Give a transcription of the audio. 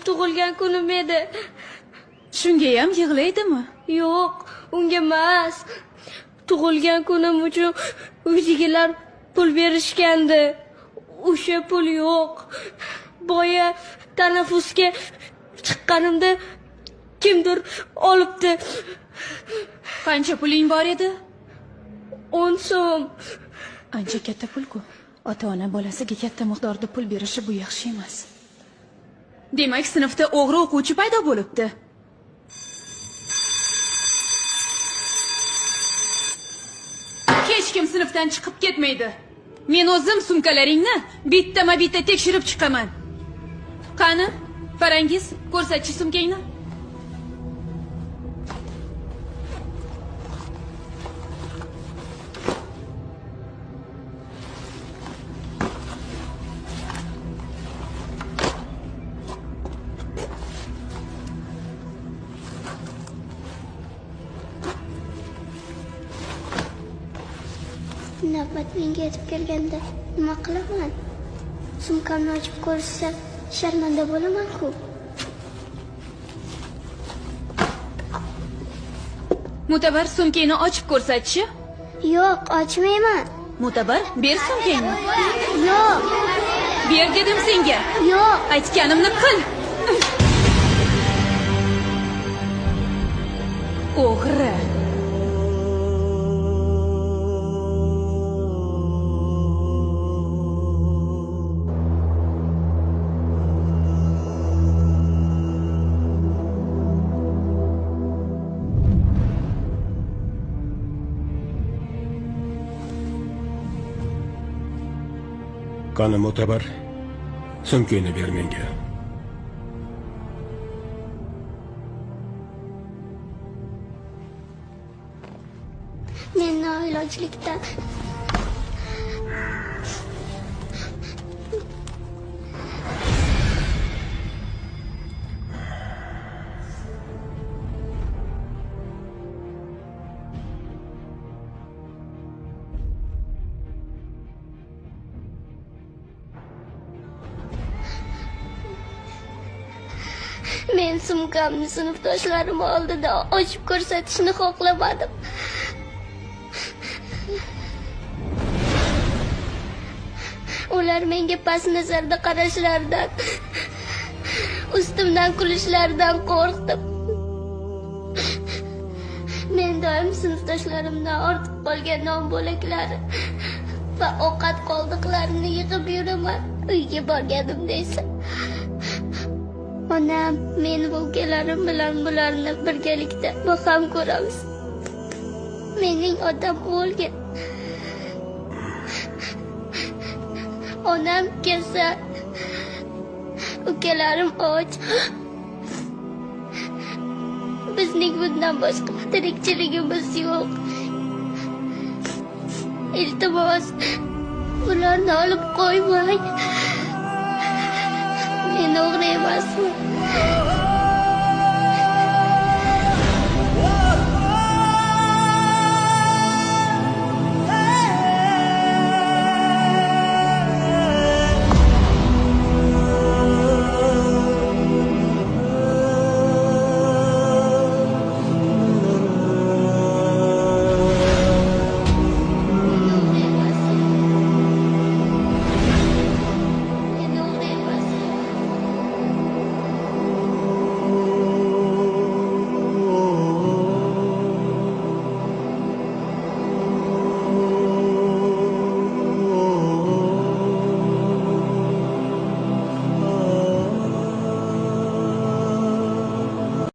tug'ilgan kunim edi. Shunga ham yig'laydimi? Yo'q, unga emas. Tug'ilgan kunim uchun uydagilar pul berishgandi. O'sha pul yo'q. Boya tanaffusga chiqqanimda kimdir olibdi. Qancha puling bor edi? 10 so'm. Ancha katta pul-ku. Ota-ona bolasiga katta miqdorda pul berishi bu yaxshi emas. Demak, sinfda o'g'ri o'quvchi paydo bo'libdi. Hech kim sinfdan chiqib ketmaydi. Men o'zim sumkalaringni bittama-bitta tekshirib chiqaman. Qani, Farangiz, ko'rsatchi sumkangni. Navbat menga yetib kelganda nima qilaman? Sumkamni ochib ko'rsa sharmanda bo'laman-ku. Mutabar, sumkangni ochib ko'rsatchi. Yo'q, ochmayman. Mutabar, ber sumkangni. Yo'q. Ber dedim senga. Yo'q. Aytganimni qil. O'g'ri. Qani Mo'tabar, sumkangni ber menga. Men noilojlikdan men sumkamni sinfdoshlarim oldida ochib ko'rsatishni xohlamadim. Ular menga past nazarda qarashlaridan, ustimdan kulishlaridan qo'rqdim. Men doim sinfdoshlarimdan ortib qolgan non bo'laklari va ovqat qoldiqlarini yig'ib yuraman. Uyga borganimda esa onam, men va ukalarim bilan bularni birgalikda baham ko'ramiz. Mening otam o'lgan. Onam kasal. Ukalarim och. Bizning bundan boshqa tirikchiligimiz yo'q. Iltimos, bularni olib qo'ymang. Men o'g'ri emasman.